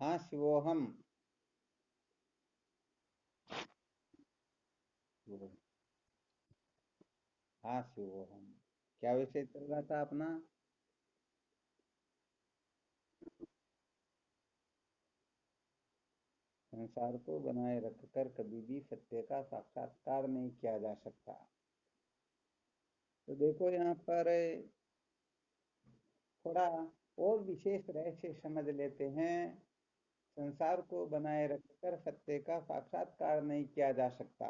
हाँ शिवोहम। हाँ शिवोहम। क्या विषय चल रहा था अपना? संसार को बनाए रखकर कभी भी सत्य का साक्षात्कार नहीं किया जा सकता। तो देखो यहाँ पर थोड़ा और विशेष रहस्य समझ लेते हैं। संसार को बनाए रखकर सत्य का साक्षात्कार नहीं किया जा सकता।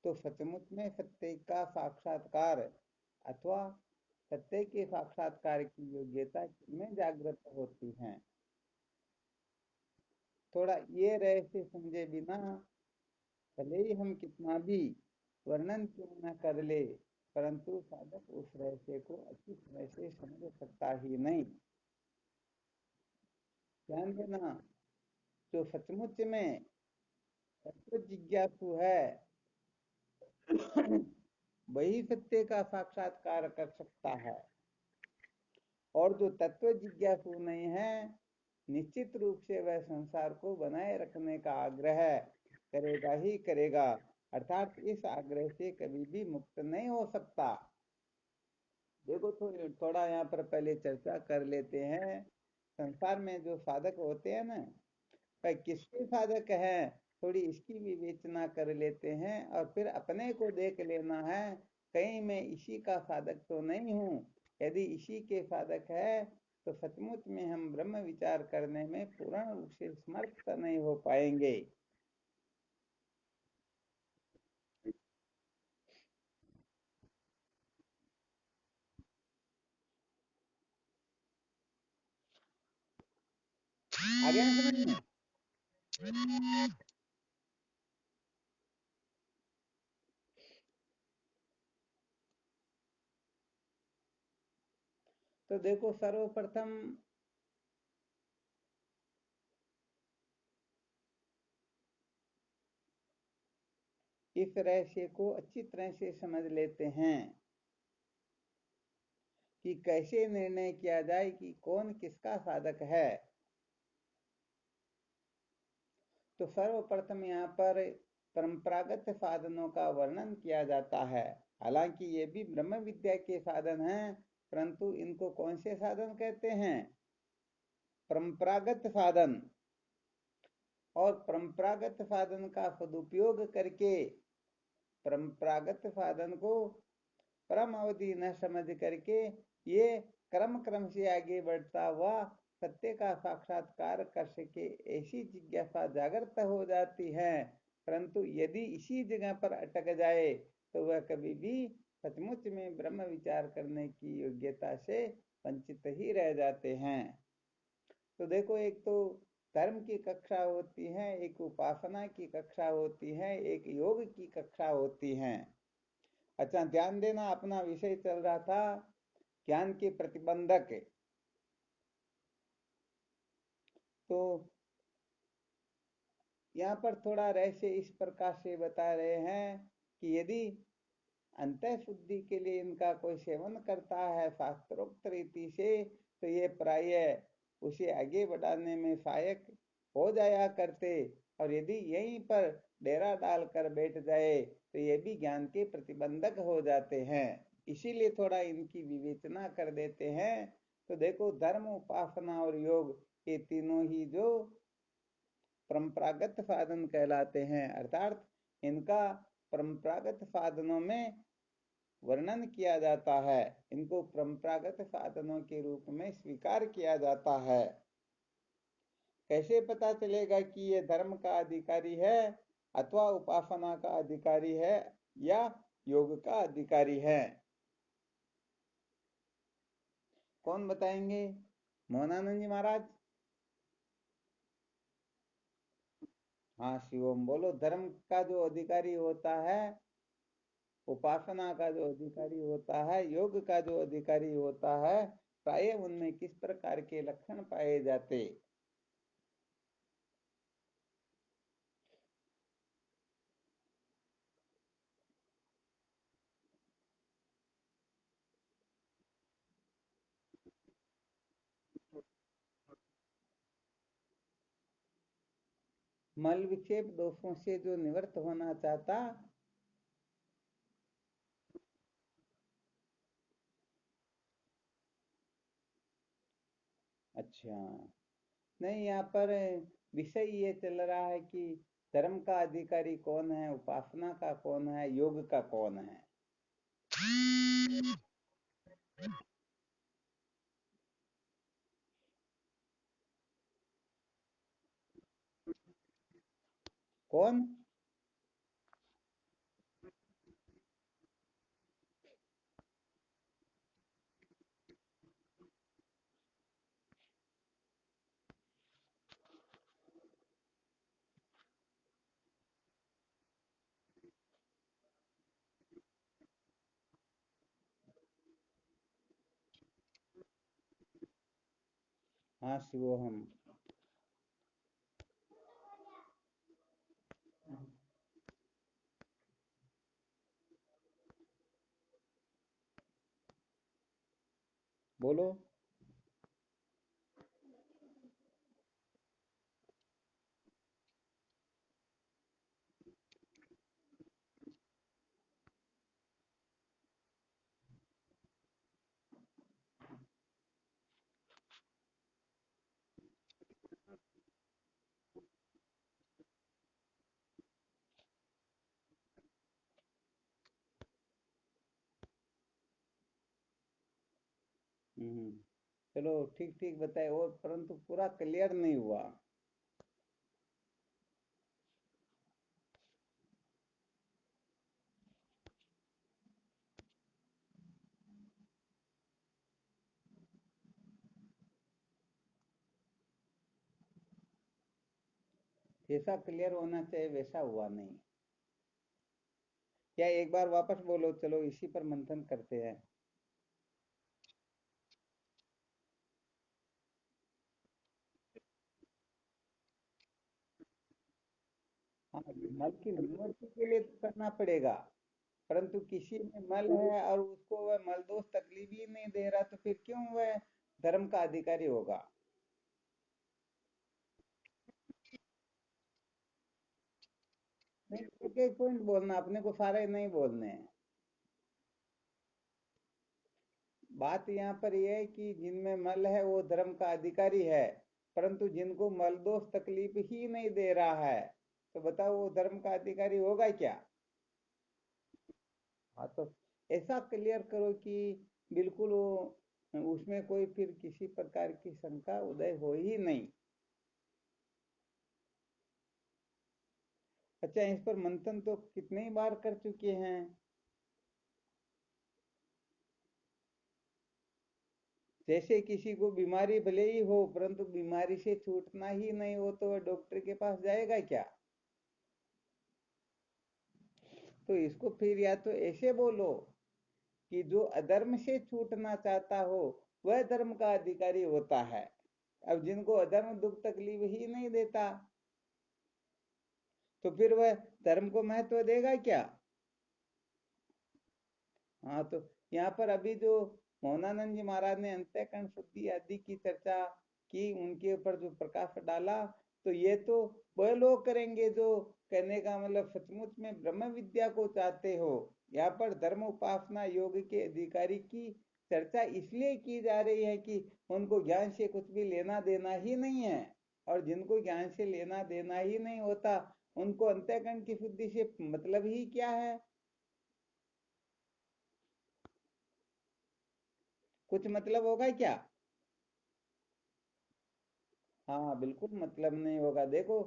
तो सचमुच में सत्य का साक्षात्कार अथवा सत्य के साक्षात्कार की योग्यता में जागृत होती है। थोड़ा ये रहस्य समझे बिना भले ही हम कितना भी वर्णन क्यों न कर ले, परंतु साधक उस रहस्य को अच्छी तरह से समझ सकता ही नहीं। ध्यान देना, जो सचमुच में तत्व जिज्ञासु है वही सत्य का साक्षात्कार कर सकता है। और जो तत्व जिज्ञासु नहीं है, निश्चित रूप से वह संसार को बनाए रखने का आग्रह करेगा ही करेगा, अर्थात इस आग्रह से कभी भी मुक्त नहीं हो सकता। देखो थोड़ा यहाँ पर पहले चर्चा कर लेते हैं। संसार में जो साधक होते हैं ना, भाई किसके साधक हैं, थोड़ी इसकी विवेचना कर लेते हैं और फिर अपने को देख लेना है, कहीं मैं इसी का साधक तो नहीं हूँ। यदि इसी के साधक है तो सचमुच में हम ब्रह्म विचार करने में पूर्ण रूप से समर्थ नहीं हो पाएंगे। आगे ना समझ में? तो देखो सर्वप्रथम इस रहस्य को अच्छी तरह से समझ लेते हैं कि कैसे निर्णय किया जाए कि कौन किसका साधक है। तो सर्वप्रथम यहाँ पर परंपरागत साधनों का वर्णन किया जाता है। हालांकि ये भी ब्रह्म विद्या के साधन हैं, परंतु इनको कौन से साधन कहते हैं? परंपरागत साधन। और परंपरागत साधन का सदुपयोग करके परंपरागत साधन को परम अवधि न समझ करके ये क्रम क्रम से आगे बढ़ता हुआ सत्य का साक्षात्कार कर सके, ऐसी जिज्ञासा जागृत हो जाती है। परंतु यदि इसी जगह पर अटक जाए तो वह कभी भी सचमुच में ब्रह्म विचार करने की योग्यता से वंचित ही रह जाते हैं। तो देखो, एक तो धर्म की कक्षा होती है, एक उपासना की कक्षा होती है, एक योग की कक्षा होती है। अच्छा ध्यान देना, अपना विषय चल रहा था ज्ञान के प्रतिबंधक। तो यहाँ पर थोड़ा रहस्य इस प्रकार से बता रहे हैं कि यदि अंतः शुद्धि के लिए इनका कोई सेवन करता है शास्त्रोक्त रीति से, तो ये प्रायः उसे आगे बढ़ाने में सहायक हो जाया करते। और यदि यहीं पर डेरा डालकर बैठ जाए तो ये भी ज्ञान के प्रतिबंधक हो जाते हैं। इसीलिए थोड़ा इनकी विवेचना कर देते हैं। तो देखो, धर्म, उपासना और योग, ये तीनों ही जो परंपरागत साधन कहलाते हैं, अर्थात इनका परंपरागत साधनों में वर्णन किया जाता है, इनको परंपरागत साधनों के रूप में स्वीकार किया जाता है। कैसे पता चलेगा कि ये धर्म का अधिकारी है अथवा उपासना का अधिकारी है या योग का अधिकारी है? कौन बताएंगे? मोहनानंद जी महाराज। हाँ शिवम बोलो। धर्म का जो अधिकारी होता है, उपासना का जो अधिकारी होता है, योग का जो अधिकारी होता है, प्राय उनमें किस प्रकार के लक्षण पाए जाते? मल विक्षेप दोषों से जो निवृत्त होना चाहता। अच्छा, नहीं, यहाँ पर विषय ये चल रहा है कि धर्म का अधिकारी कौन है, उपासना का कौन है, योग का कौन है। कौन? हाँ, शिवोहम। बोलो। हम्म। चलो, ठीक ठीक बताए, और परंतु पूरा क्लियर नहीं हुआ। जैसा क्लियर होना चाहिए वैसा हुआ नहीं। क्या एक बार वापस बोलो, चलो इसी पर मंथन करते हैं। हाँ, मल की निवृत्ति के लिए तो करना पड़ेगा, परंतु किसी में मल है और उसको वह मल दोष तकलीफ ही नहीं दे रहा, तो फिर क्यों वह धर्म का अधिकारी होगा। नहीं, एक एक पॉइंट बोलना, अपने को सारे नहीं बोलने हैं। बात यहाँ पर यह है कि जिनमें मल है वो धर्म का अधिकारी है, परंतु जिनको मल दोष तकलीफ ही नहीं दे रहा है, तो बताओ वो धर्म का अधिकारी होगा क्या। हाँ, तो ऐसा क्लियर करो कि बिल्कुल वो उसमें कोई फिर किसी प्रकार की शंका उदय हो ही नहीं। अच्छा, इस पर मंथन तो कितने ही बार कर चुके हैं। जैसे किसी को बीमारी भले ही हो, परंतु बीमारी से छूटना ही नहीं हो तो वह डॉक्टर के पास जाएगा क्या। तो इसको फिर या तो ऐसे बोलो कि जो अधर्म से छूटना चाहता हो वह धर्म का अधिकारी होता है। अब जिनको अधर्म दुख तकलीफ ही नहीं देता, तो फिर वह धर्म को महत्व देगा क्या। हाँ, तो यहाँ पर अभी जो मोहनानंद जी महाराज ने अंतःकरण शुद्धि आदि की चर्चा की, उनके ऊपर जो प्रकाश डाला, तो ये तो वह लोग करेंगे जो, कहने का मतलब, सचमुच में ब्रह्म विद्या को चाहते हो। यहाँ पर धर्म उपासना योग के अधिकारी की चर्चा इसलिए की जा रही है कि उनको ज्ञान से कुछ भी लेना देना ही नहीं है, और जिनको ज्ञान से लेना देना ही नहीं होता उनको अंतःकरण की शुद्धि से मतलब ही क्या है। कुछ मतलब होगा क्या। हाँ, बिल्कुल मतलब नहीं होगा। देखो,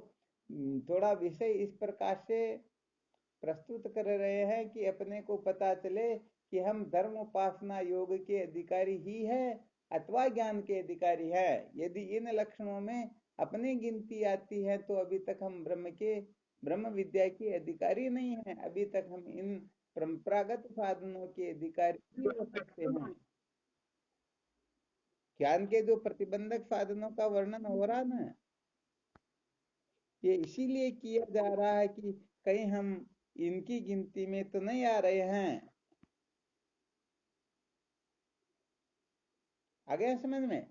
थोड़ा विषय इस प्रकार से प्रस्तुत कर रहे हैं कि अपने को पता चले कि हम धर्म उपासना योग के अधिकारी ही है अथवा ज्ञान के अधिकारी है। यदि इन लक्षणों में अपनी गिनती आती है तो अभी तक हम ब्रह्म विद्या के अधिकारी नहीं हैं, अभी तक हम इन परंपरागत साधनों के अधिकारी ही हो सकते हैं। ज्ञान के जो प्रतिबंधक साधनों का वर्णन हो रहा ना, ये इसीलिए किया जा रहा है कि कहीं हम इनकी गिनती में तो नहीं आ रहे हैं। आ गया समझ में।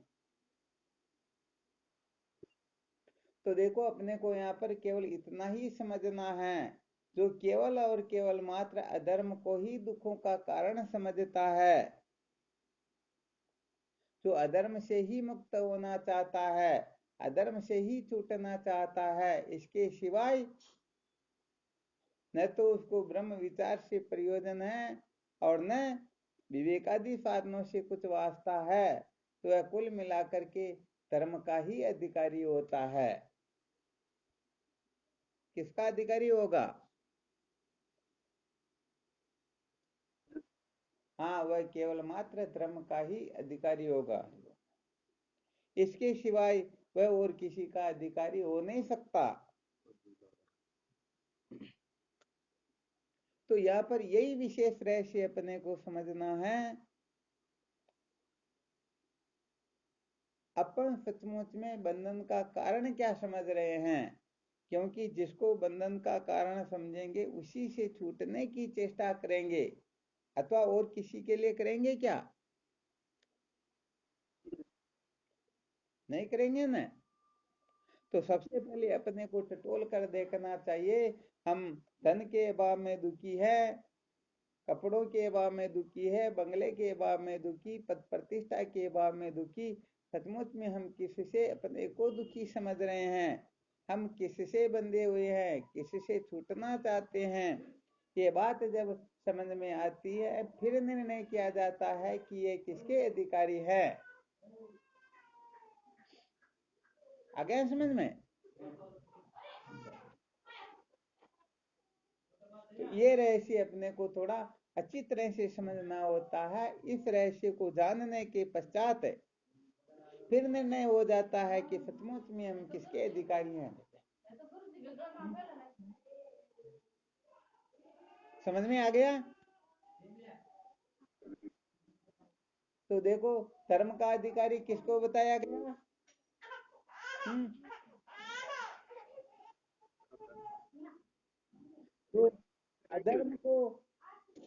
तो देखो अपने को यहाँ पर केवल इतना ही समझना है, जो केवल और केवल मात्र अधर्म को ही दुखों का कारण समझता है, जो अधर्म से ही मुक्त होना चाहता है, अधर्म से ही छूटना चाहता है, इसके सिवाय न तो उसको ब्रह्म विचार से प्रयोजन है और न विवेकादि साधनों से कुछ वास्ता है, तो वह कुल मिलाकर के धर्म का ही अधिकारी होता है। किसका अधिकारी होगा? हाँ, वह केवल मात्र धर्म का ही अधिकारी होगा, इसके सिवाय वह और किसी का अधिकारी हो नहीं सकता। तो यहाँ पर यही विशेष रहस्य अपने को समझना है। अपन सचमुच में बंधन का कारण क्या समझ रहे हैं, क्योंकि जिसको बंधन का कारण समझेंगे उसी से छूटने की चेष्टा करेंगे, अथवा और किसी के लिए करेंगे क्या? नहीं करेंगे ना। तो सबसे पहले अपने को टटोल कर देखना चाहिए, हम धन के अभाव में दुखी है, कपड़ों के अभाव में दुखी है, बंगले के अभाव में दुखी, पद प्रतिष्ठा के अभाव में दुखी। सचमुच में हम किससे अपने को दुखी समझ रहे हैं? हम किससे बंधे हुए हैं, किससे छूटना चाहते हैं? ये बात जब समझ में आती है, फिर निर्णय किया जाता है कि ये किसके अधिकारी है। आ गया समझ में? तो ये रहस्य अपने को थोड़ा अच्छी तरह से समझना होता है। इस रहस्य को जानने के पश्चात फिर निर्णय हो जाता है कि सचमुच में हम किसके अधिकारी हैं। समझ में आ गया? तो देखो धर्म का अधिकारी किसको बताया गया? जो अधर्म को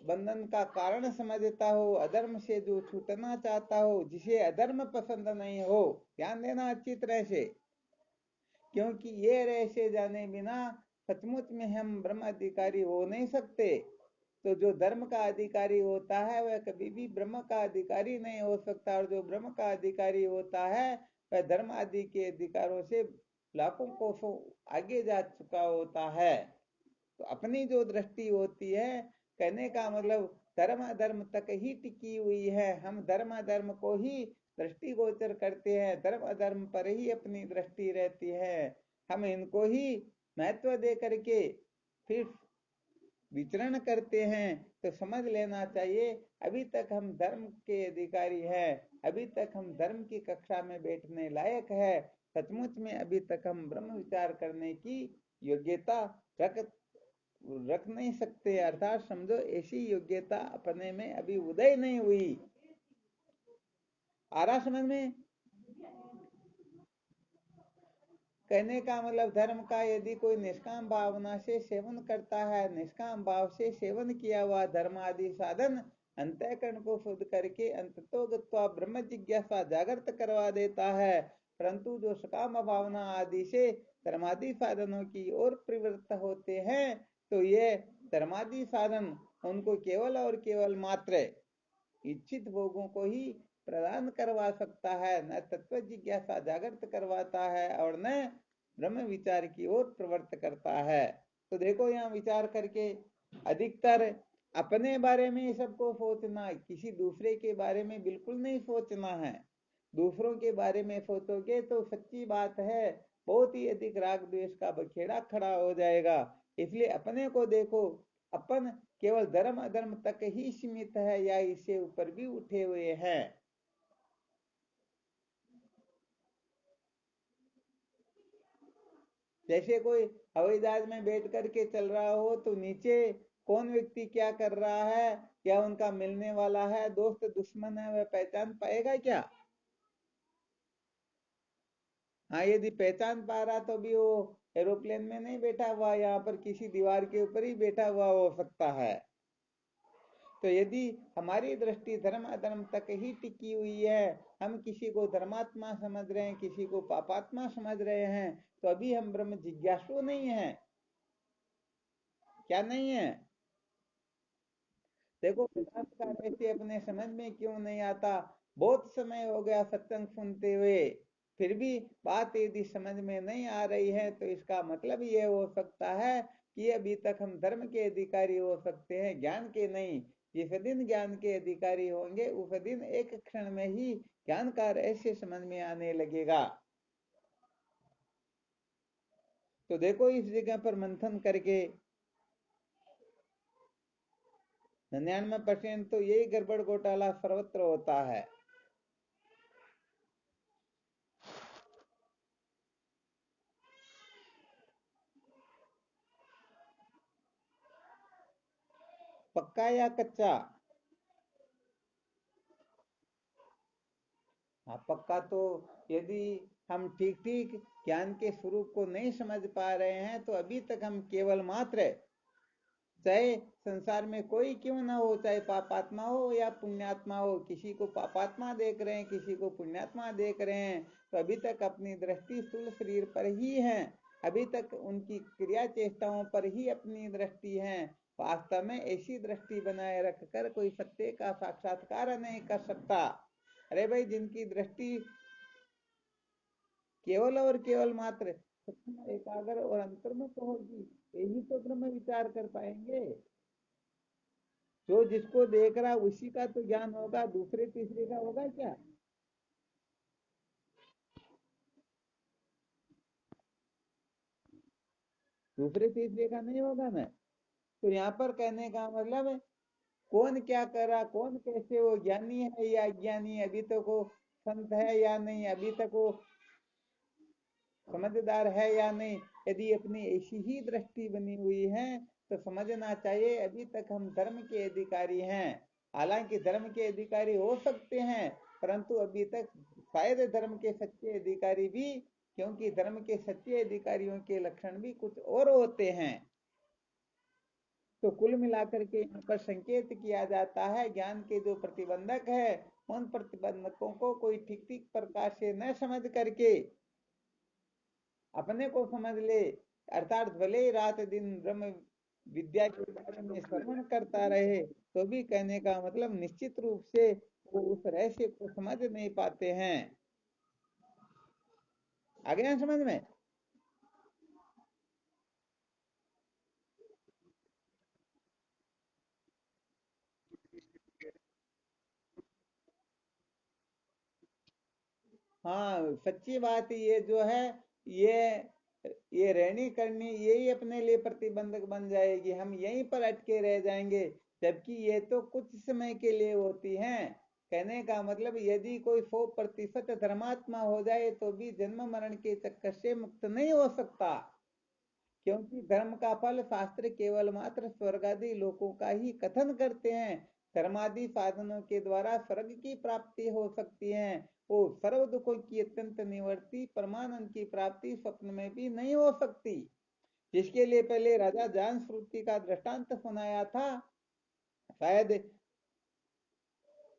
बंधन का कारण समझता हो, अधर्म से जो छूटना चाहता हो, जिसे अधर्म पसंद नहीं हो, ध्यान देना अच्छी तरह से, क्योंकि ये रहस्य जाने बिना सचमुच में हम ब्रह्म अधिकारी हो नहीं सकते। तो जो धर्म का अधिकारी होता है वह कभी भी ब्रह्म का अधिकारी नहीं हो सकता, और जो ब्रह्म का अधिकारी होता है वह धर्म आदि के अधिकारों से लाखों कोसों आगे जा चुका होता है। तो अपनी जो दृष्टि होती है, कहने का मतलब धर्म अधर्म तक ही टिकी हुई है, हम धर्म अधर्म को ही दृष्टिगोचर करते हैं, धर्म अधर्म पर ही अपनी दृष्टि रहती है, हम इनको ही महत्व दे करके फिर विचरण करते हैं। तो समझ लेना चाहिए अभी तक हम धर्म के अधिकारी हैं, अभी तक हम धर्म की कक्षा में बैठने लायक है, सचमुच में अभी तक हम ब्रह्म विचार करने की योग्यता रख नहीं सकते, अर्थात समझो ऐसी योग्यता अपने में अभी उदय नहीं हुई। आ रहा समझ में? कहने का मतलब धर्म का यदि कोई निष्काम भावना से सेवन करता है, निष्काम भाव से सेवन किया हुआ धर्म आदि साधन अंतःकरण को शुद्ध करके अंततो गत्वा ब्रह्म जिज्ञासा जागृत करवा देता है, परंतु जो सकाम भावना आदि से धर्मादि साधनों की ओर प्रवृत्त होते हैं, तो ये धर्मादि साधन उनको केवल और केवल मात्र इच्छित भोगों को ही प्रदान करवा सकता है, न तत्व जिज्ञासा जागृत करवाता है और न ब्रह्म विचार की ओर प्रवृत्त करता है। तो देखो यहाँ विचार करके अधिकतर अपने बारे में सबको सोचना, किसी दूसरे के बारे में बिल्कुल नहीं सोचना है। दूसरों के बारे में सोचोगे तो सच्ची बात है बहुत ही अधिक राग द्वेष का बखेड़ा खड़ा हो जाएगा। इसलिए अपने को देखो, अपन केवल धर्म अधर्म तक ही सीमित है या इससे ऊपर भी उठे हुए हैं। जैसे कोई हवाई जहाज में बैठ करके चल रहा हो तो नीचे कौन व्यक्ति क्या कर रहा है, क्या उनका मिलने वाला है, दोस्त दुश्मन है, वह पहचान पाएगा क्या? हाँ, यदि पहचान पा रहा तो भी वो एरोप्लेन में नहीं बैठा हुआ, यहाँ पर किसी दीवार के ऊपर ही बैठा हुआ हो सकता है। तो यदि हमारी दृष्टि धर्म अधर्म तक ही टिकी हुई है, हम किसी को धर्मात्मा समझ रहे हैं, किसी को पापात्मा समझ रहे हैं, तो अभी हम ब्रह्म जिज्ञासु नहीं है। क्या नहीं है? देखो वेदांत का रहस्य अपने समझ में क्यों नहीं आता? बहुत समय हो गया सत्संग सुनते हुए, फिर भी बात यदि समझ में नहीं आ रही है तो इसका मतलब ये हो सकता है कि अभी तक हम धर्म के अधिकारी हो सकते हैं, ज्ञान के नहीं। जिस दिन ज्ञान के अधिकारी होंगे उस दिन एक क्षण में ही ज्ञान का रहस्य समझ में आने लगेगा। तो देखो इस जगह पर मंथन करके 99% तो यही गड़बड़ घोटाला सर्वत्र होता है। पक्का या कच्चा? हाँ, पक्का तो यदि हम ठीक ठीक ज्ञान के स्वरूप को नहीं समझ पा रहे हैं तो अभी तक हम केवल मात्र, चाहे संसार में कोई क्यों ना हो, चाहे पापात्मा हो या पुण्यात्मा हो, किसी को पापात्मा देख रहे हैं, किसी को पुण्यात्मा देख रहे हैं, तो अभी तक अपनी दृष्टि स्थूल शरीर पर ही है, अभी तक उनकी क्रिया चेष्टाओं पर ही अपनी दृष्टि है। वास्तव में ऐसी दृष्टि बनाए रखकर कोई सत्य का साक्षात्कार नहीं कर सकता। अरे भाई, जिनकी दृष्टि केवल और केवल मात्र एकाग्र और अंतर्मुख होगी, यही तो ब्रह्म विचार कर पाएंगे। जो जिसको देख रहा उसी का तो ज्ञान होगा, दूसरे तीसरे का होगा क्या? दूसरे तीसरे का नहीं होगा ना। तो यहाँ पर कहने का मतलब है, कौन क्या कर रहा, कौन कैसे, वो ज्ञानी है या अज्ञानी है, अभी तक वो संत है या नहीं, अभी तक वो समझदार है या नहीं, यदि अपनी ऐसी ही दृष्टि बनी हुई है तो समझना चाहिए अभी तक हम धर्म के अधिकारी हैं। हालांकि धर्म के अधिकारी हो सकते हैं, परंतु अभी तक शायद धर्म के सच्चे अधिकारी भी, क्योंकि धर्म के सच्चे अधिकारियों के लक्षण भी कुछ और होते हैं। तो कुल मिलाकर के यहाँ पर संकेत किया जाता है, ज्ञान के जो प्रतिबंधक है उन प्रतिबंधकों को कोई ठीक ठीक प्रकार से न समझ करके अपने को समझ ले, अर्थात भले ही रात दिन ब्रह्म विद्या के बारे में श्रवण करता रहे, तो भी कहने का मतलब निश्चित रूप से वो उस रहस्य को समझ नहीं पाते हैं। आ गया समझ में? हाँ, सच्ची बात ये जो है, ये ये रहनी करनी यही अपने लिए प्रतिबंधक बन जाएगी, हम यहीं पर अटके रह जाएंगे। जबकि ये तो कुछ समय के लिए होती हैं। कहने का मतलब यदि कोई 100% धर्मात्मा हो जाए तो भी जन्म मरण के चक्कर से मुक्त नहीं हो सकता, क्योंकि धर्म का फल शास्त्र केवल मात्र स्वर्ग आदि लोकों का ही कथन करते हैं। धर्मादि साधनों के द्वारा स्वर्ग की प्राप्ति हो सकती है, वो सर्व दुखों की अत्यंत निवृत्ति परमानंद की प्राप्ति स्वप्न में भी नहीं हो सकती। जिसके लिए पहले राजा जान श्रुति का दृष्टांत सुनाया था, शायद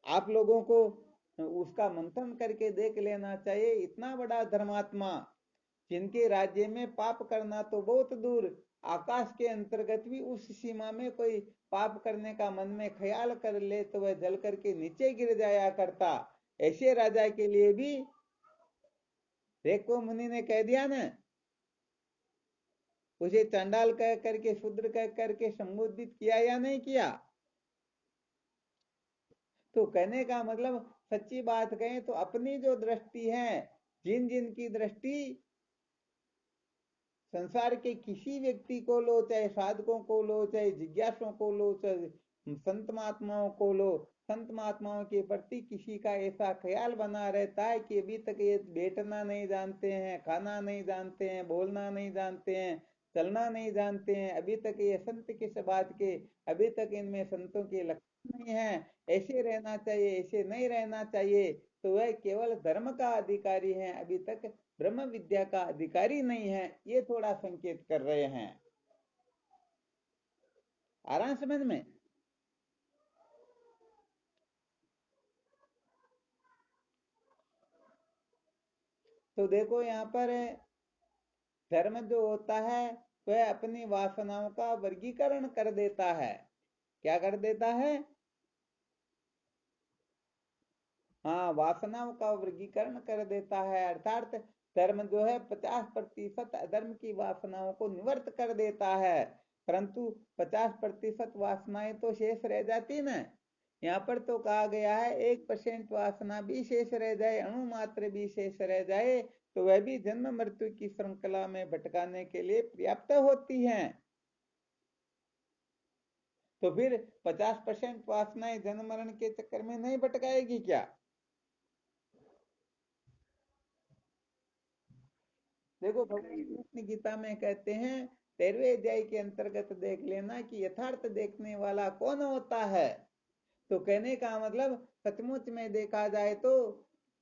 आप लोगों को उसका मंथन करके देख लेना चाहिए। इतना बड़ा धर्मात्मा, जिनके राज्य में पाप करना तो बहुत दूर, आकाश के अंतर्गत भी उस सीमा में कोई पाप करने का मन में ख्याल कर ले तो वह जल करके नीचे गिर जाया करता। ऐसे राजा के लिए भी रेको मुनि ने कह दिया ना, उसे चंडाल कह करके शूद्र कह करके संबोधित किया या नहीं किया? तो कहने का मतलब सच्ची बात कहें तो अपनी जो दृष्टि है, जिन जिन की दृष्टि संसार के किसी व्यक्ति को लो, चाहे साधकों को लो, चाहे जिज्ञासुओं को लो, चाहे संत महात्माओं को लो, संत महात्माओं के प्रति किसी का ऐसा ख्याल बना रहता है कि अभी तक ये बैठना नहीं जानते हैं, खाना नहीं जानते हैं, बोलना नहीं जानते हैं, चलना नहीं जानते हैं, अभी तक ये संत किस बात के, अभी तक इनमें संतों के लक्षण नहीं है, ऐसे रहना चाहिए, ऐसे नहीं रहना चाहिए, तो वह केवल धर्म का अधिकारी है, अभी तक ब्रह्म विद्या का अधिकारी नहीं है, ये थोड़ा संकेत कर रहे हैं। आ रहा समझ में? तो देखो यहाँ पर धर्म जो होता है वह अपनी वासनाओं का वर्गीकरण कर देता है। क्या कर देता है? हाँ, वासनाओं का वर्गीकरण कर देता है। अर्थात धर्म जो है 50% अधर्म की वासनाओं को निवृत्त कर देता है, परंतु 50% वासनाएं तो शेष रह जाती ना। यहाँ पर तो कहा गया है 1% वासना भी शेष रह जाए, अणु मात्र भी शेष रह जाए, तो वह भी जन्म मृत्यु की श्रृंखला में भटकाने के लिए पर्याप्त होती है। तो फिर 50% वासनाएं जन्म मरण के चक्कर में नहीं भटकाएगी क्या? देखो भगवान कृष्ण गीता में कहते हैं 13वें अध्याय के अंतर्गत देख लेना कि यथार्थ देखने वाला कौन होता है। तो कहने का मतलब सचमुच में देखा जाए तो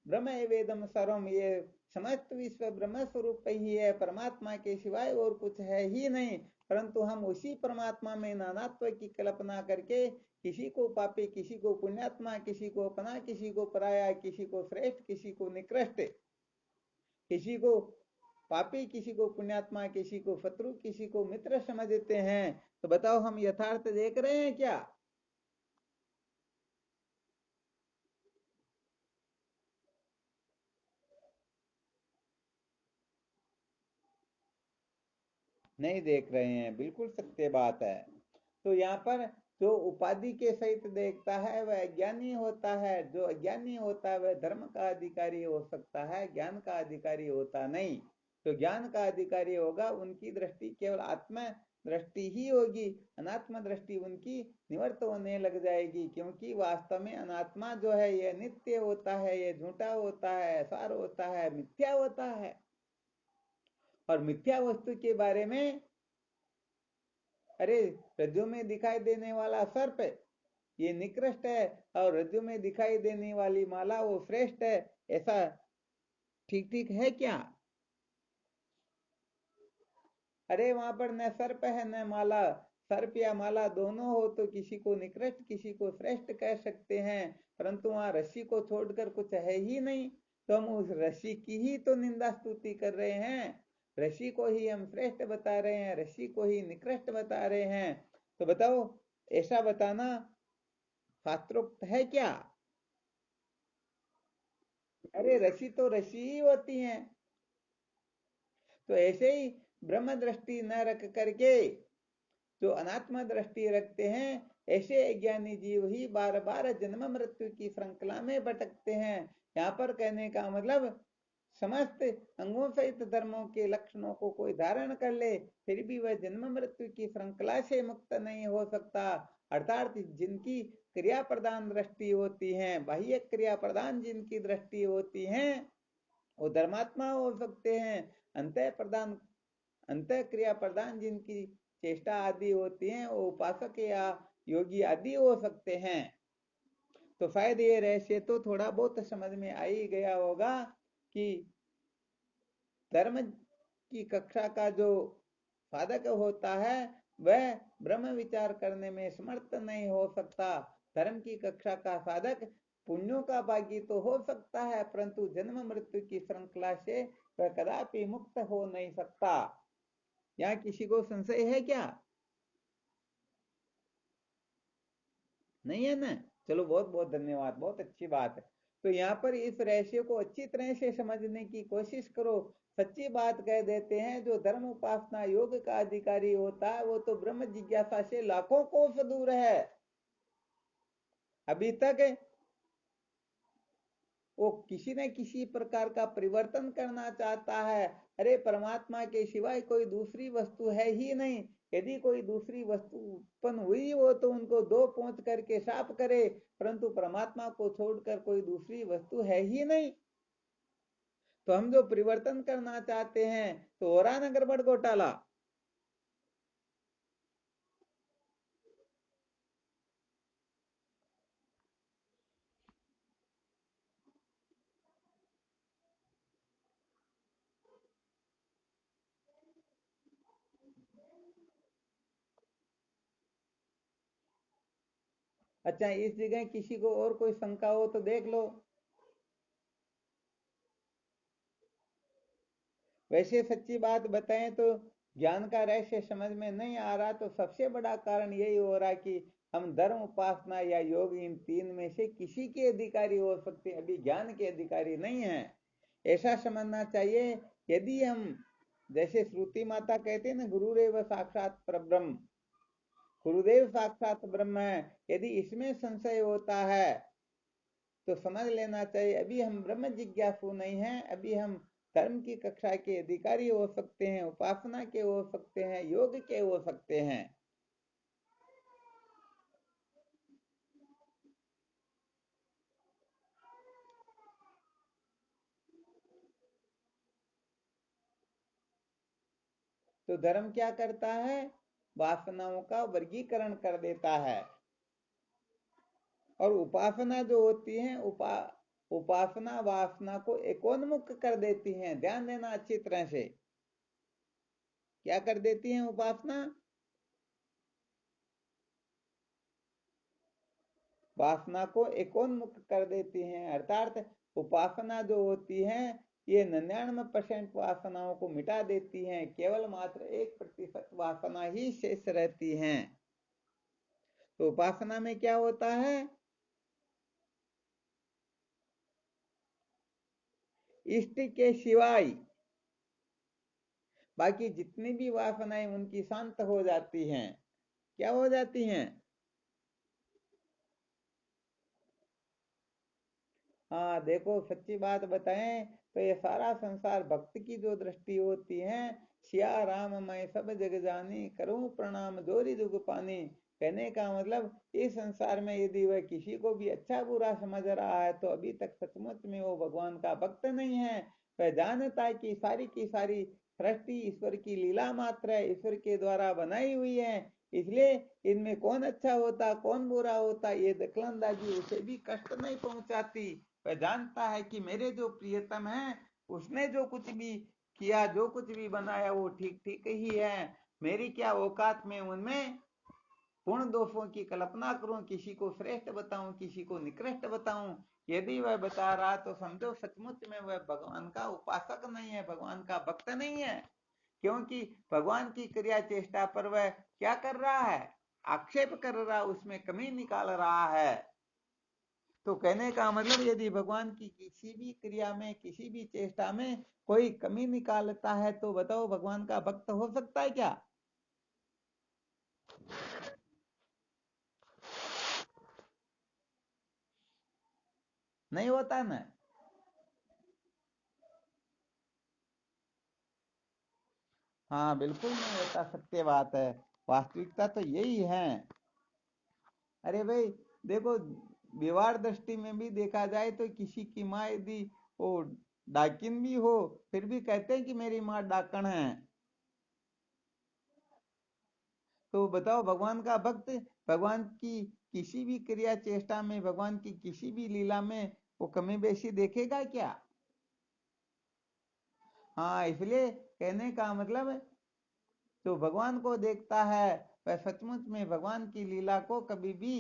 ब्रह्म वेदम सर्वम, ये समस्त विश्व ब्रह्म स्वरूप ही है, परमात्मा के सिवाय और कुछ है ही नहीं। परंतु हम उसी परमात्मा में नानात्व की कल्पना करके किसी को पापी, किसी को पुण्यात्मा, किसी को अपना, किसी को पराया, किसी को श्रेष्ठ, किसी को निकृष्ट, किसी को पापी, किसी को पुण्यात्मा, किसी को शत्रु, किसी को मित्र समझते हैं। तो बताओ हम यथार्थ देख रहे हैं क्या? नहीं देख रहे हैं, बिल्कुल सत्य बात है। तो यहाँ पर जो उपाधि के सहित देखता है वह अज्ञानी होता है, जो अज्ञानी होता है वह धर्म का अधिकारी हो सकता है, ज्ञान का अधिकारी होता नहीं। तो ज्ञान का अधिकारी होगा, उनकी दृष्टि केवल आत्मा दृष्टि ही होगी, अनात्म दृष्टि उनकी निवृत्त होने लग जाएगी, क्योंकि वास्तव में अनात्मा जो है यह नित्य होता है, यह झूठा होता है, सार होता है, मिथ्या होता है। और मिथ्या वस्तु के बारे में, अरे रज्जु में दिखाई देने वाला सर्प ये निकृष्ट है और रज्जु में दिखाई देने वाली माला वो श्रेष्ठ है, ऐसा ठीक ठीक है क्या? अरे वहां पर न सर्प है न माला, सर्प या माला दोनों हो तो किसी को निकृष्ट किसी को श्रेष्ठ कह सकते हैं, परंतु वहां रस्सी को छोड़कर कुछ है ही नहीं। तो हम उस रस्सी की ही तो निंदा स्तुति कर रहे हैं, रस्सी को ही हम श्रेष्ठ बता रहे हैं, रस्सी को ही निकृष्ट बता रहे हैं। तो बताओ, ऐसा बताना शास्त्रोक्त है क्या? अरे रस्सी तो रस्सी ही होती है। तो ऐसे ही ब्रह्म दृष्टि न रख करके जो अनात्मा दृष्टि रखते हैं, ऐसे अज्ञानी जीव ही बार बार जन्म मृत्यु की श्रृंखला में भटकते हैं। यहाँ पर कहने का मतलब समस्त अंगों सहित धर्मों के लक्षणों को कोई धारण कर ले फिर भी वह जन्म मृत्यु की श्रृंखला से मुक्त नहीं हो सकता। अर्थात जिनकी क्रिया प्रदान दृष्टि होती है, बाह्य क्रिया प्रदान जिनकी दृष्टि होती है, वो धर्मात्मा हो सकते हैं। अंत प्रदान, अंत क्रिया प्रदान जिनकी चेष्टा आदि होती हैं, वो उपासक या योगी आदि हो सकते हैं। तो शायद ये रहस्य तो थोड़ा बहुत समझ में आ ही गया होगा कि धर्म की कक्षा का जो साधक होता है वह ब्रह्म विचार करने में समर्थ नहीं हो सकता। धर्म की कक्षा का साधक पुण्यों का भागी तो हो सकता है, परंतु जन्म मृत्यु की श्रृंखला से वह कदापि मुक्त हो नहीं सकता। यहाँ किसी को संशय है क्या? नहीं है ना? चलो बहुत बहुत धन्यवाद, बहुत अच्छी बात है। तो यहाँ पर इस रहस्य को अच्छी तरह से समझने की कोशिश करो। सच्ची बात कह देते हैं, जो धर्म उपासना योग का अधिकारी होता है वो तो ब्रह्म जिज्ञासा से लाखों कोस दूर है। अभी तक वो किसी न किसी प्रकार का परिवर्तन करना चाहता है। अरे परमात्मा के सिवाय कोई दूसरी वस्तु है ही नहीं। यदि कोई दूसरी वस्तु उत्पन्न हुई हो तो उनको दो पोंछ करके साफ करे, परंतु परमात्मा को छोड़कर कोई दूसरी वस्तु है ही नहीं। तो हम जो परिवर्तन करना चाहते हैं तो हो रहा ना गड़बड़ घोटाला। अच्छा, इस जगह किसी को और कोई शंका हो तो देख लो। वैसे सच्ची बात बताएं तो ज्ञान का रहस्य समझ में नहीं आ रहा, तो सबसे बड़ा कारण यही हो रहा कि हम धर्म, उपासना या योग, इन तीन में से किसी के अधिकारी हो सकते, अभी ज्ञान के अधिकारी नहीं है, ऐसा समझना चाहिए। यदि हम, जैसे श्रुति माता कहते हैं ना, गुरुरेव साक्षात परब्रह्म, गुरुदेव साक्षात ब्रह्म है, यदि इसमें संशय होता है तो समझ लेना चाहिए अभी हम ब्रह्म जिज्ञासु नहीं हैं, अभी हम धर्म की कक्षा के अधिकारी हो सकते हैं, उपासना के हो सकते हैं, योग के हो सकते हैं। तो धर्म क्या करता है? वासनाओं का वर्गीकरण कर देता है। और उपासना जो होती है, उपासना वासना को एकोन्मुख कर देती है। ध्यान देना अच्छी तरह से, क्या कर देती है उपासना? वासना को एकोन्मुख कर देती हैं। अर्थात उपासना जो होती है ये 99% वासनाओं को मिटा देती हैं, केवल मात्र 1% वासना ही शेष रहती हैं। तो उपासना में क्या होता है? इष्ट के सिवाय बाकी जितनी भी वासनाएं उनकी शांत हो जाती हैं। क्या हो जाती हैं? हाँ देखो, सच्ची बात बताएं तो ये सारा संसार भक्त की जो दृष्टि होती है, सिया राम मैं सब जग जानी, करूं प्रणाम जोरी दुख पानी। कहने का मतलब इस संसार में यदि वह किसी को भी अच्छा बुरा समझ रहा है तो अभी तक सचमुच में वो भगवान का भक्त नहीं है। वह जानता है कि सारी की सारी सृष्टि ईश्वर की लीला मात्र है, ईश्वर के द्वारा बनाई हुई है, इसलिए इनमें कौन अच्छा होता कौन बुरा होता ये दखलंदाजी उसे भी कष्ट नहीं पहुंचाती। वह जानता है कि मेरे जो प्रियतम है उसने जो कुछ भी किया, जो कुछ भी बनाया वो ठीक ठीक ही है। मेरी क्या औकात में उनमें पूर्ण दोषों की कल्पना करूं, किसी को श्रेष्ठ बताऊं, किसी को निकृष्ट बताऊं। यदि वह बता रहा तो समझो सचमुच में वह भगवान का उपासक नहीं है, भगवान का भक्त नहीं है। क्योंकि भगवान की क्रिया चेष्टा पर वह क्या कर रहा है? आक्षेप कर रहा, उसमें कमी निकाल रहा है। तो कहने का मतलब यदि भगवान की किसी भी क्रिया में, किसी भी चेष्टा में कोई कमी निकालता है तो बताओ भगवान का भक्त हो सकता है क्या? नहीं होता ना। हाँ बिल्कुल नहीं होता, सत्य बात है, वास्तविकता तो यही है। अरे भाई देखो, व्यवहार दृष्टि में भी देखा जाए तो किसी की माँ यदि वो डाकिन भी हो फिर भी कहते हैं कि मेरी माँ डाकण है। तो बताओ भगवान का भक्त भगवान की किसी भी क्रिया चेष्टा में, भगवान की किसी भी लीला में वो कमी बेशी देखेगा क्या? हाँ, इसलिए कहने का मतलब जो भगवान को देखता है वह सचमुच में भगवान की लीला को कभी भी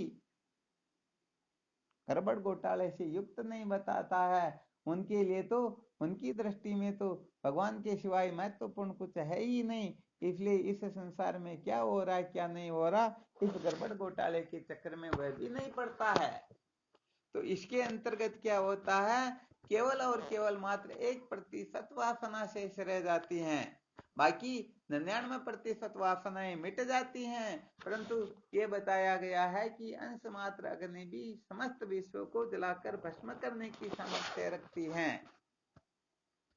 गड़बड़ घोटाले से युक्त नहीं बताता है। उनके लिए तो, उनकी दृष्टि में तो भगवान के सिवाय महत्वपूर्ण कुछ है ही नहीं। इसलिए इस संसार में क्या हो रहा है क्या नहीं हो रहा, इस गड़बड़ घोटाले के चक्कर में वह भी नहीं पड़ता है। तो इसके अंतर्गत क्या होता है? केवल और केवल मात्र 1% वासना शेष रह जाती हैं, बाकी 99% वासनाएं मिट जाती हैं। परंतु ये बताया गया है कि अंश मात्र अग्नि भी समस्त विश्व को जलाकर भस्म करने की सामर्थ्य रखती हैं।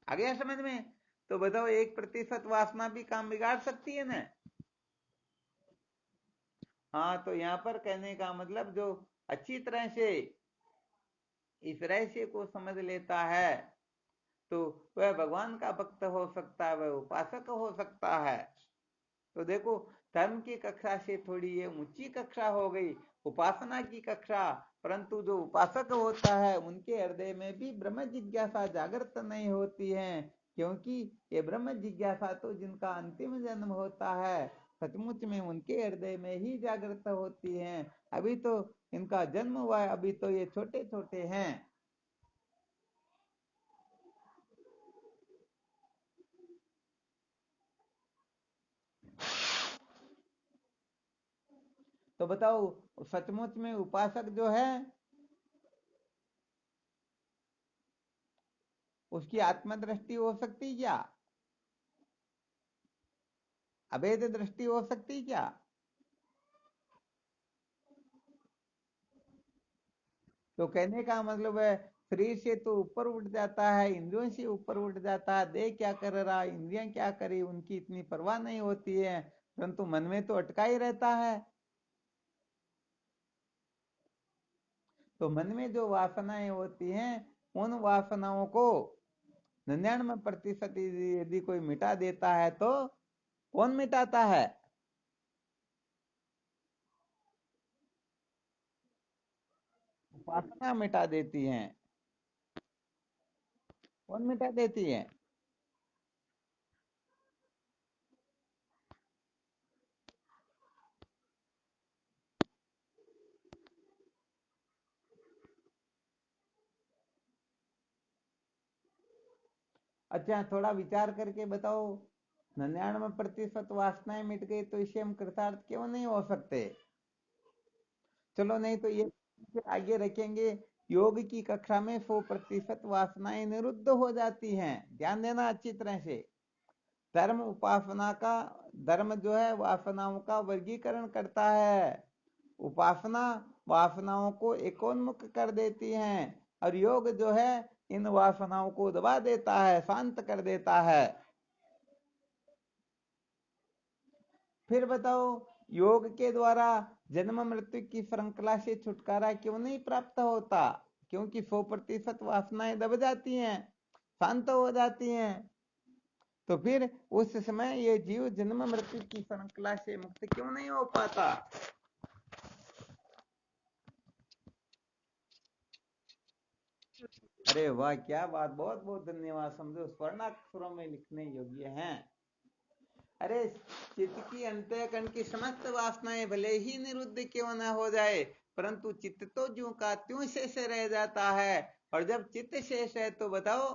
आ गया समझ में? तो बताओ 1% वासना भी काम बिगाड़ सकती है ना? हाँ, तो यहाँ पर कहने का मतलब जो अच्छी तरह से इस रहस्य को समझ लेता है तो वह भगवान का भक्त हो सकता है, वह उपासक हो सकता है। तो देखो, धर्म की कक्षा से थोड़ी ये ऊंची कक्षा हो गई, उपासना की कक्षा। परंतु जो उपासक होता है उनके हृदय में भी ब्रह्म जिज्ञासा जागृत नहीं होती है, क्योंकि ये ब्रह्म जिज्ञासा तो जिनका अंतिम जन्म होता है सचमुच में उनके हृदय में ही जागृत होती है। अभी तो इनका जन्म हुआ है, अभी तो ये छोटे छोटे हैं। तो बताओ सचमुच में उपासक जो है उसकी आत्मदृष्टि हो सकती क्या? अभेद दृष्टि हो सकती क्या? तो कहने का मतलब है शरीर से तो ऊपर उठ जाता है, इंद्रियों से ऊपर उठ जाता है, देह क्या कर रहा, इंद्रियां क्या करी, उनकी इतनी परवाह नहीं होती है, परंतु मन में तो अटका ही रहता है। तो मन में जो वासनाएं होती हैं उन वासनाओं को 99% यदि कोई मिटा देता है तो कौन मिटाता है? वासना मिटा देती है। कौन मिटा देती है? अच्छा थोड़ा विचार करके बताओ, 99% वासनाएं मिट गई तो इसे हम कृतार्थ क्यों नहीं हो सकते? चलो नहीं तो ये फिर आगे रखेंगे, योग की कक्षा में 100% वासनाएं निरुद्ध हो जाती हैं। ध्यान देना अच्छी तरह से। धर्म उपासना का, धर्म जो है वासनाओं का वर्गीकरण करता है, उपासना वासनाओं को एकोन्मुख कर देती है, और योग जो है इन वासनाओं को दबा देता है, शांत कर देता है। फिर बताओ, योग के द्वारा जन्म मृत्यु की श्रृंखला से छुटकारा क्यों नहीं प्राप्त होता? क्योंकि 100% वासनाएं दब जाती हैं, शांत हो जाती हैं। तो फिर उस समय ये जीव जन्म मृत्यु की श्रृंखला से मुक्त क्यों नहीं हो पाता? अरे वाह, क्या बात, बहुत बहुत धन्यवाद। समझो स्वर्णाक्षरों में लिखने योग्य हैं। अरे चित्त की अंतःकरण की समस्त वासनाएं भले ही निरुद्ध क्यों न हो जाए, परंतु चित्त तो ज्यों का त्यों शेष रह जाता है। और जब चित्त शेष है तो बताओ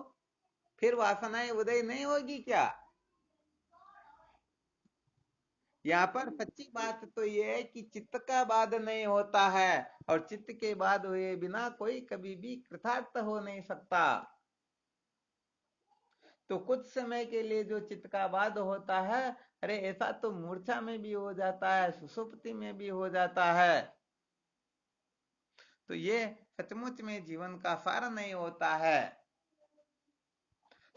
फिर वासनाएं उदय नहीं होगी क्या? यहाँ पर सच्ची बात तो ये है कि चित्त का बाध नहीं होता है, और चित्त के बाद हुए बिना कोई कभी भी कृतार्थ हो नहीं सकता। तो कुछ समय के लिए जो चित्त का बाध होता है, अरे ऐसा तो मूर्छा में भी हो जाता है, सुषुप्ति में भी हो जाता है। तो ये सचमुच में जीवन का सार नहीं होता है।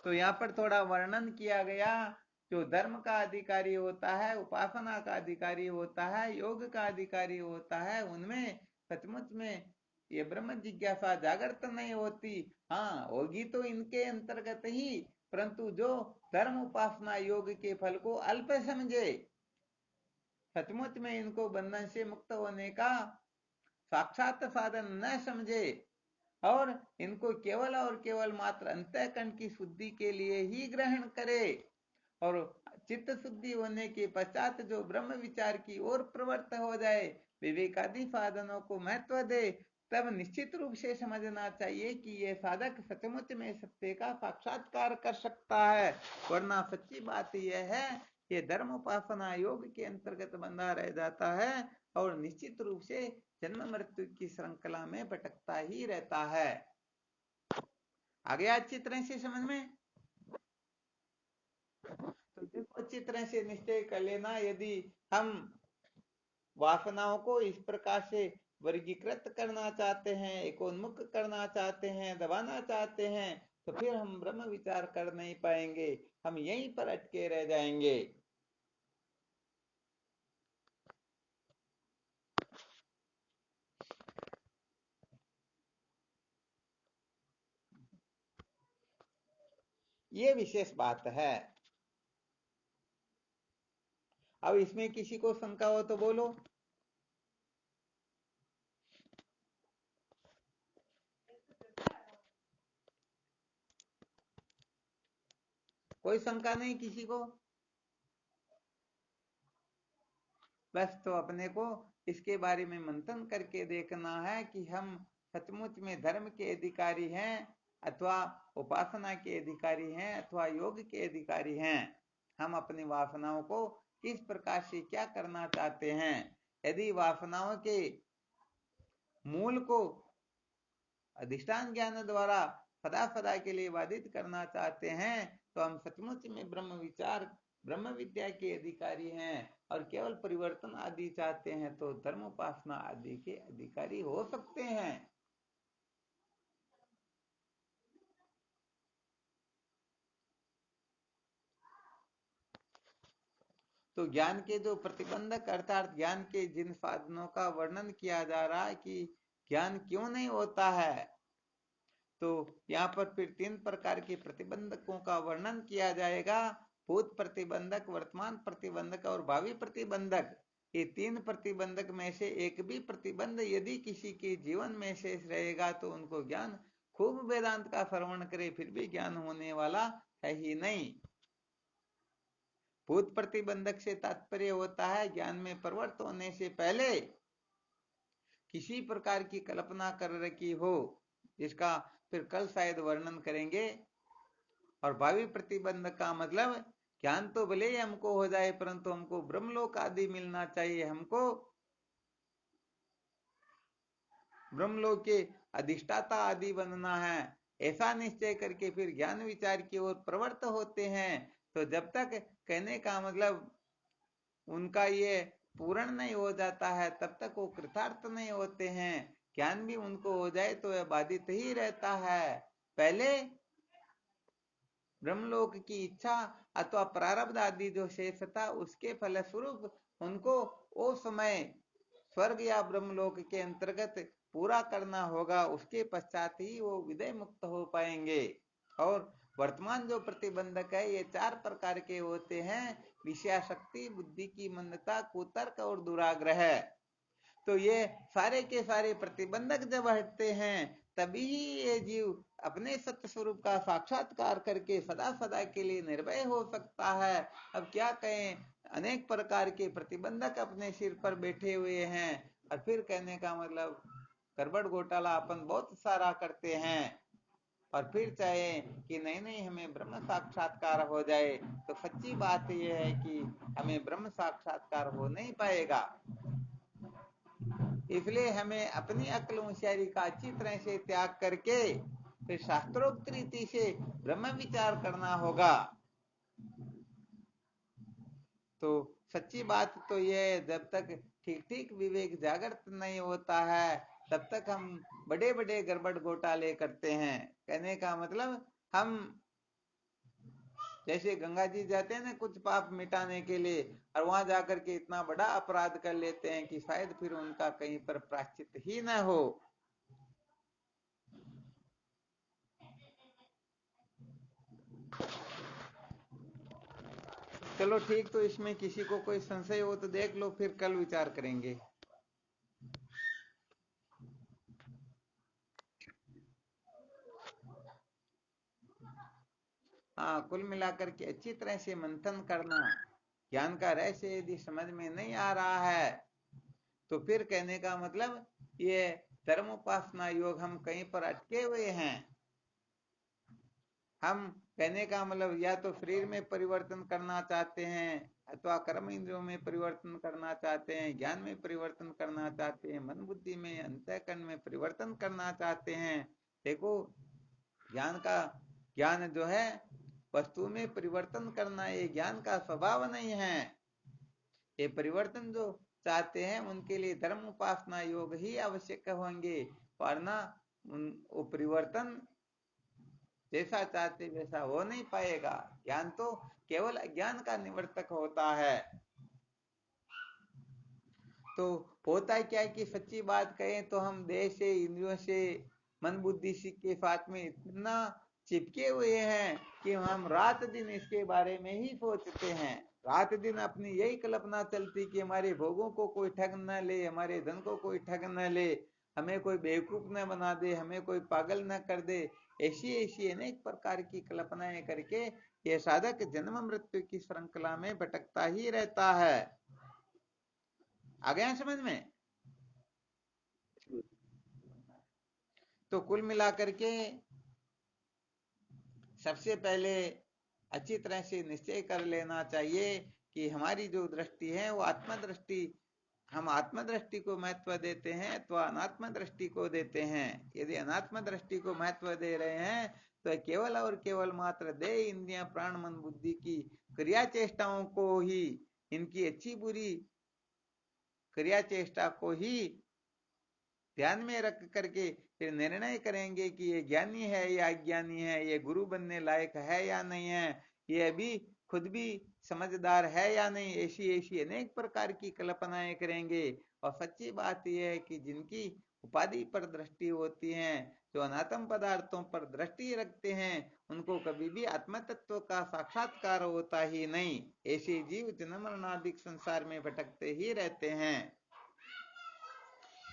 तो यहाँ पर थोड़ा वर्णन किया गया, जो धर्म का अधिकारी होता है, उपासना का अधिकारी होता है, योग का अधिकारी होता है, उनमें सचमुच में ये ब्रह्म जिज्ञासा जागृत नहीं होती। हाँ होगी तो इनके अंतर्गत ही, परंतु जो धर्म उपासना योग के फल को अल्प समझे, सचमुच में इनको बंधन से मुक्त होने का साक्षात साधन न समझे, और इनको केवल और केवल मात्र अंतःकरण की शुद्धि के लिए ही ग्रहण करे, और चित्त शुद्धि होने के पश्चात जो ब्रह्म विचार की ओर प्रवृत्त हो जाए, विवेकादि साधनों को महत्व दे, तब निश्चित रूप से समझना चाहिए कि ये साधक सचमुच में सत्य का साक्षात्कार कर सकता है। वरना सच्ची बात यह है, ये धर्म उपासना योग के अंतर्गत बंधा रह जाता है, और निश्चित रूप से जन्म मृत्यु की श्रृंखला में भटकता ही रहता है। आ गया अच्छी तरह से समझ में? तो देखो अच्छी तरह से निश्चय कर लेना, यदि हम वासनाओं को इस प्रकार से वर्गीकृत करना चाहते हैं, एकोन्मुख करना चाहते हैं, दबाना चाहते हैं, तो फिर हम ब्रह्म विचार कर नहीं पाएंगे, हम यहीं पर अटके रह जाएंगे। ये विशेष बात है। अब इसमें किसी को शंका हो तो बोलो। कोई शंका नहीं किसी को? बस तो अपने को इसके बारे में मंथन करके देखना है कि हम सचमुच में धर्म के अधिकारी हैं, अथवा उपासना के अधिकारी हैं, अथवा योग के अधिकारी हैं। हम अपनी वासनाओं को किस प्रकार से क्या करना चाहते हैं, यदि वासनाओं के मूल को अधिष्ठान ज्ञान द्वारा सदा सदा के लिए बाधित करना चाहते हैं तो हम सचमुच में ब्रह्म विद्या के अधिकारी हैं, और केवल परिवर्तन आदि चाहते हैं तो धर्म उपासना आदि के अधिकारी हो सकते हैं। तो ज्ञान के जो प्रतिबंधक अर्थात ज्ञान के जिन साधनों का वर्णन किया जा रहा है कि ज्ञान क्यों नहीं होता है, तो यहाँ पर फिर 3 प्रकार के प्रतिबंधकों का वर्णन किया जाएगा। भूत प्रतिबंधक, वर्तमान प्रतिबंधक और भावी प्रतिबंधक। ये 3 प्रतिबंधक में से एक भी प्रतिबंध यदि किसी के जीवन में शेष रहेगा तो उनको ज्ञान, खूब वेदांत का श्रवण करे फिर भी ज्ञान होने वाला है ही नहीं। भूत प्रतिबंधक से तात्पर्य होता है ज्ञान में प्रवृत्त होने से पहले किसी प्रकार की कल्पना कर रखी हो, जिसका फिर कल शायद वर्णन करेंगे। और भावी प्रतिबंधक का मतलब ज्ञान तो भले ही हमको हो जाए परंतु हमको ब्रह्मलोक आदि मिलना चाहिए, हमको ब्रह्मलोक के अधिष्ठाता आदि बनना है, ऐसा निश्चय करके फिर ज्ञान विचार की ओर प्रवृत्त होते हैं। तो जब तक, कहने का मतलब उनका ये पूर्ण नहीं हो जाता है तब तक वो कृतार्थ नहीं होते हैं। ज्ञान भी उनको हो जाए तो यह बाधित ही रहता है। पहले ब्रह्मलोक की इच्छा अथवा प्रारब्ध आदि जो शेष था उसके फलस्वरूप उनको वो समय स्वर्ग या ब्रह्मलोक के अंतर्गत पूरा करना होगा, उसके पश्चात ही वो विदय मुक्त हो पाएंगे। और वर्तमान जो प्रतिबंधक है ये 4 प्रकार के होते हैं: विषयाशक्ति, बुद्धि की मंदता, कुतर्क और दुराग्रह। तो ये सारे के सारे प्रतिबंधक जब हटते हैं तभी ये जीव अपने सत्य स्वरूप का साक्षात्कार करके सदा सदा के लिए निर्भय हो सकता है। अब क्या कहें, अनेक प्रकार के प्रतिबंधक अपने सिर पर बैठे हुए हैं, और फिर कहने का मतलब गड़बड़ घोटाला अपन बहुत सारा करते हैं, और फिर चाहे कि नहीं नहीं हमें ब्रह्म साक्षात्कार हो जाए, तो सच्ची बात यह है कि हमें ब्रह्म साक्षात्कार हो नहीं पाएगा। इसलिए हमें अपनी अक्ल होशियारी का अच्छी तरह से त्याग करके फिर शास्त्रोक्त रीति से ब्रह्म विचार करना होगा। तो सच्ची बात तो ये, जब तक ठीक ठीक विवेक जागृत नहीं होता है तब तक हम बड़े बड़े गड़बड़ घोटाले करते हैं। कहने का मतलब हम जैसे गंगा जी जाते हैं ना कुछ पाप मिटाने के लिए, और वहां जाकर के इतना बड़ा अपराध कर लेते हैं कि शायद फिर उनका कहीं पर प्रायश्चित ही न हो। चलो ठीक, तो इसमें किसी को कोई संशय हो तो देख लो, फिर कल विचार करेंगे। हाँ, कुल मिलाकर के अच्छी तरह से मंथन करना। ज्ञान का रहस्य यदि समझ में नहीं आ रहा है तो फिर कहने का मतलब ये धर्म उपासना योग हम कहीं पर अटके हुए हैं। हम, कहने का मतलब, या तो शरीर में परिवर्तन करना चाहते हैं अथवा कर्म इंद्रियों में परिवर्तन करना चाहते हैं, ज्ञान में परिवर्तन करना चाहते हैं, मन बुद्धि में, अंतःकरण में परिवर्तन करना चाहते हैं। देखो, ज्ञान जो है वस्तु में परिवर्तन करना, ये ज्ञान का स्वभाव नहीं है। ये परिवर्तन जो चाहते हैं उनके लिए धर्म उपासना योग ही आवश्यक होंगे, वरना वो परिवर्तन जैसा चाहते वैसा हो नहीं पाएगा। ज्ञान तो केवल अज्ञान का निवर्तक होता है। तो होता है क्या है कि सच्ची बात कहें तो हम देह से, इंद्रियों से, मन बुद्धि के साथ में इतना चिपके हुए हैं कि हम रात दिन इसके बारे में ही सोचते हैं। रात दिन अपनी यही कल्पना चलती कि हमारे भोगों को कोई ठग न ले, हमारे धन को कोई ठग न ले, हमें कोई बेवकूफ न बना दे, हमें कोई पागल न कर दे। ऐसी ऐसी अनेक प्रकार की कल्पनाएं करके ये साधक जन्म मृत्यु की श्रृंखला में भटकता ही रहता है। आ गया समझ में? तो कुल मिलाकर के सबसे पहले अच्छी तरह से निश्चय कर लेना चाहिए कि हमारी जो दृष्टि है वो आत्मा दृष्टि हम आत्म दृष्टि को महत्व देते हैं तो अनात्म दृष्टि को देते हैं। यदि अनात्म दृष्टि को महत्व दे रहे हैं तो केवल और केवल मात्र देह इंद्रियां प्राण मन बुद्धि की क्रिया चेष्टाओं को ही, इनकी अच्छी बुरी क्रिया चेष्टा को ही ध्यान में रख करके फिर निर्णय करेंगे कि ये ज्ञानी है या अज्ञानी है, ये गुरु बनने लायक है या नहीं है, ये अभी खुद भी समझदार है या नहीं, ऐसी ऐसी अनेक प्रकार की कल्पनाएं करेंगे। और सच्ची बात यह है कि जिनकी उपाधि पर दृष्टि होती है, जो अनात्म पदार्थों पर दृष्टि रखते हैं, उनको कभी भी आत्म तत्व का साक्षात्कार होता ही नहीं। ऐसे जीव जन्म मरणादिक संसार में भटकते ही रहते हैं।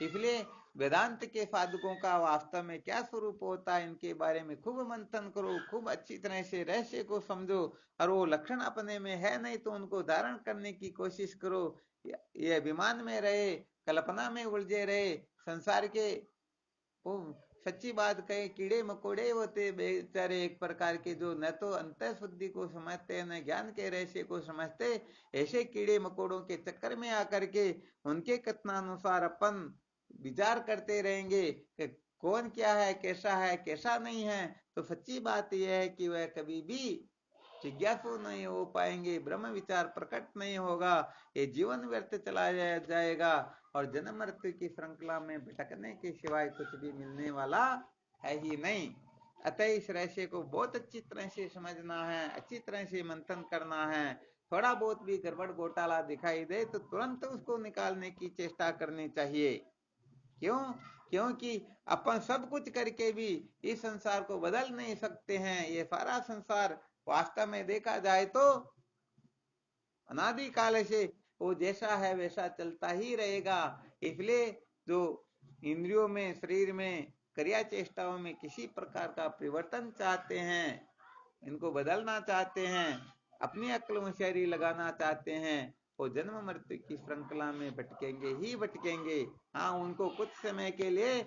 इसलिए वेदांत के साधकों का वास्तव में क्या स्वरूप होता है, इनके बारे में खूब मंथन करो, खूब अच्छी तरह से रहस्य को समझो, और वो लक्षण अपने में है नहीं तो उनको धारण करने की कोशिश करो। ये अभिमान में रहे, कल्पना में उलझे रहे, संसार के वो सच्ची बात कहे कीड़े मकोड़े होते बेचारे एक प्रकार के, जो न तो अंत शुद्धि को समझते न ज्ञान के रहस्य को समझते। ऐसे कीड़े मकोड़ों के चक्कर में आकर के उनके कथनानुसार अपन विचार करते रहेंगे कि कौन क्या है, कैसा नहीं है, तो सच्ची बात यह है कि वह कभी भी जिज्ञासु नहीं हो पाएंगे, ब्रह्म विचार प्रकट नहीं होगा, ये जीवन व्यर्थ चला जाएगा और जन्म मृत्यु की श्रृंखला में भटकने के सिवाय कुछ भी मिलने वाला है ही नहीं। अतः इस रहस्य को बहुत अच्छी तरह से समझना है, अच्छी तरह से मंथन करना है। थोड़ा बहुत भी गड़बड़ घोटाला दिखाई दे तो तुरंत उसको निकालने की चेष्टा करनी चाहिए। क्यों? क्योंकि अपन सब कुछ करके भी इस संसार को बदल नहीं सकते हैं। ये सारा संसार वास्तव में देखा जाए तो अनादि काल से वो जैसा है वैसा चलता ही रहेगा। इसलिए जो इंद्रियों में, शरीर में, क्रिया चेष्टाओं में किसी प्रकार का परिवर्तन चाहते हैं, इनको बदलना चाहते हैं, अपनी अक्ल होशियारी लगाना चाहते हैं, वो जन्म मृत्यु की श्रृंखला में भटकेंगे ही भटकेंगे। हाँ, उनको कुछ समय के लिए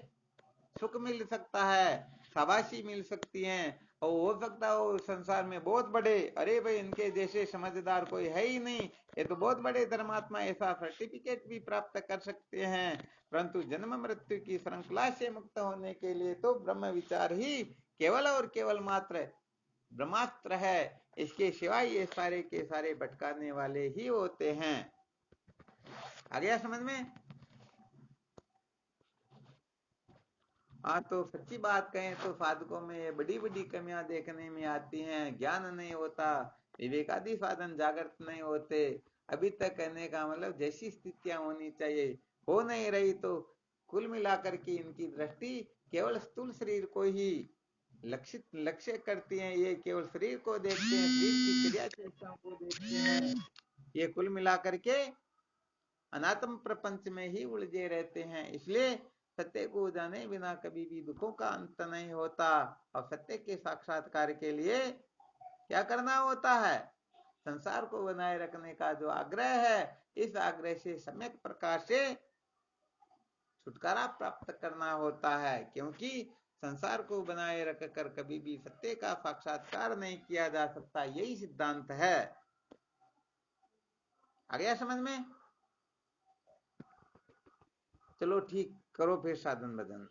सुख मिल सकता है, शाबाशी मिल सकती है, और हो सकता है संसार में बहुत बड़े, अरे भाई इनके जैसे समझदार कोई है ही नहीं, ये तो बहुत बड़े धर्मात्मा, ऐसा सर्टिफिकेट भी प्राप्त कर सकते हैं। परंतु जन्म मृत्यु की श्रृंखला से मुक्त होने के लिए तो ब्रह्म विचार ही केवल और केवल मात्र ब्रह्मास्त्र है। इसके सिवाय ये सारे के सारे भटकाने वाले ही होते हैं। आ गया समझ में? हाँ, तो सच्ची बात कहें तो साधकों में ये बड़ी बड़ी कमियां देखने में आती हैं। ज्ञान नहीं होता, विवेकादि साधन जागृत नहीं होते। अभी तक कहने का मतलब जैसी स्थितियां होनी चाहिए हो नहीं रही, तो कुल मिलाकर के इनकी दृष्टि केवल स्थूल शरीर को ही लक्ष्य करती है। ये केवल शरीर को देखते हैं, शरीर की क्रिया चेष्टाओं को देखते हैं। ये कुल मिलाकर के अनात्म प्रपंच में ही उलझे रहते हैं। इसलिए सत्य को जाने बिना कभी भी दुखों का अंत नहीं होता। और सत्य के साक्षात्कार के लिए क्या करना होता है? संसार को बनाए रखने का जो आग्रह है, इस आग्रह से सम्यक प्रकार से छुटकारा प्राप्त करना होता है। क्योंकि संसार को बनाए रखकर कभी भी सत्य का साक्षात्कार नहीं किया जा सकता, यही सिद्धांत है। आ गया समझ में? चलो ठीक, करो फिर साधन भजन।